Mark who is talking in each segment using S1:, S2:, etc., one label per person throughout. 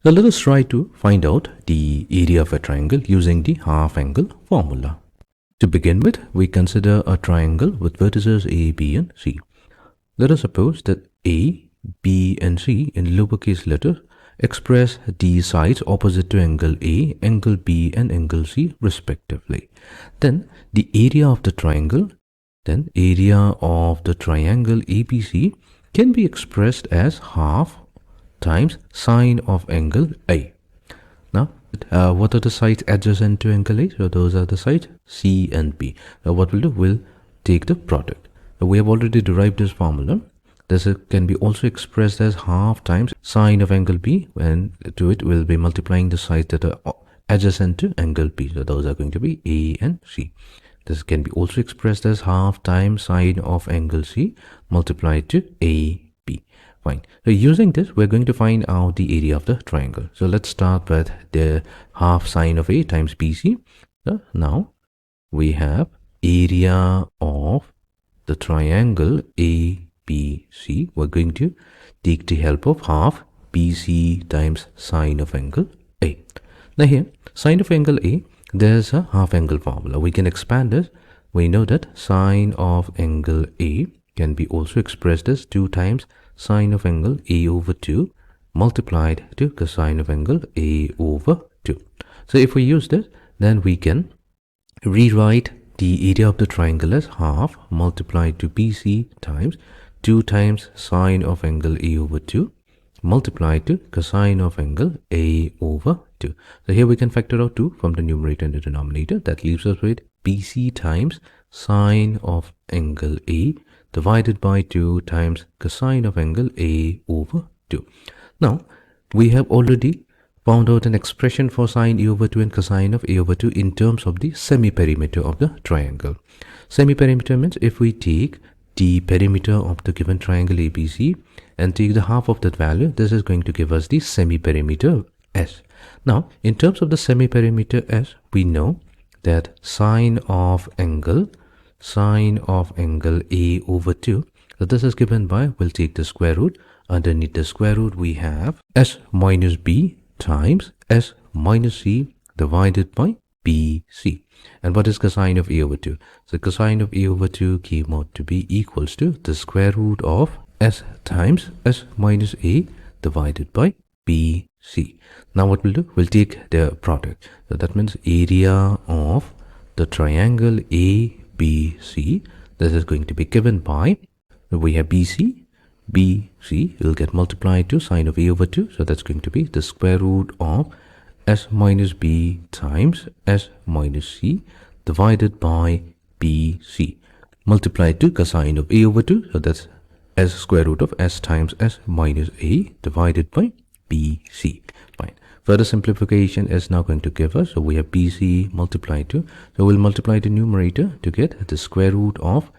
S1: So let us try to find out the area of a triangle using the half angle formula. To begin with, we consider a triangle with vertices A, B and C. Let us suppose that A, B and C in lowercase letters express the sides opposite to angle A, angle B and angle C respectively. Then the area of the triangle, ABC can be expressed as half times sine of angle A. Now, what are the sides adjacent to angle A? So those are the sides C and B. Now what we'll do, we'll take the product. Now, we have already derived this formula. This can be also expressed as half times sine of angle B, and to it we'll be multiplying the sides that are adjacent to angle B. So those are going to be A and C. This can be also expressed as half times sine of angle C multiplied to AB. Fine. So using this, we're going to find out the area of the triangle. So let's start with the half sine of A times BC. So now we have area of the triangle ABC. We're going to take the help of half BC times sine of angle A. Now here, sine of angle A, there's a half angle formula. We can expand this. We know that sine of angle A can be also expressed as 2 times sine of angle A over 2 multiplied to cosine of angle A over 2. So if we use this, then we can rewrite the area of the triangle as half multiplied to BC times 2 times sine of angle A over 2 multiplied to cosine of angle A over 2. So here we can factor out 2 from the numerator and the denominator. That leaves us with BC times sine of angle A divided by 2 times cosine of angle A over 2. Now, we have already found out an expression for sine A over 2 and cosine of A over 2 in terms of the semi-perimeter of the triangle. Semi-perimeter means if we take the perimeter of the given triangle ABC and take the half of that value, this is going to give us the semi-perimeter S. Now, in terms of the semi-perimeter S, we know that sine of angle A over 2. So this is given by, we'll take the square root. Underneath the square root, we have S minus B times S minus C divided by BC. And what is cosine of A over 2? So cosine of A over 2 came out to be equals to the square root of S times S minus A divided by BC. Now what we'll do, we'll take the product. So that means area of the triangle ABC. This is going to be given by, we have BC will get multiplied to sine of A over 2. So that's going to be the square root of S minus B times S minus C divided by BC multiplied to cosine of A over 2. So that's S square root of S times S minus A divided by BC. Fine. Further simplification is now going to give us, so we have BC multiplied to, so we'll multiply the numerator to get the square root of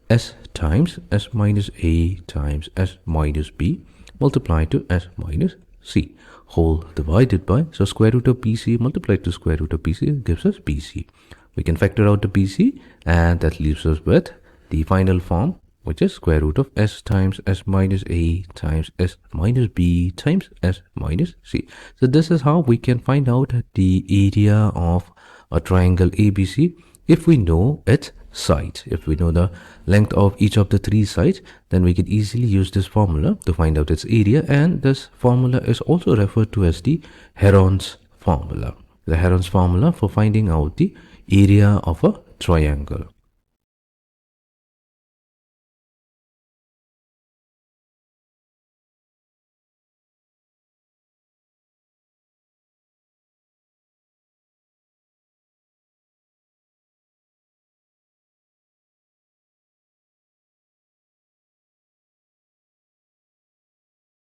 S1: S times S minus A times S minus B multiplied to S minus C whole divided by, so square root of BC multiplied to square root of BC gives us BC. We can factor out the BC and that leaves us with the final form, which is square root of S times S minus A times S minus B times S minus C. So this is how we can find out the area of a triangle ABC if we know its sides. If we know the length of each of the 3 sides, then we can easily use this formula to find out its area, and this formula is also referred to as the Heron's formula. The Heron's formula for finding out the area of a triangle.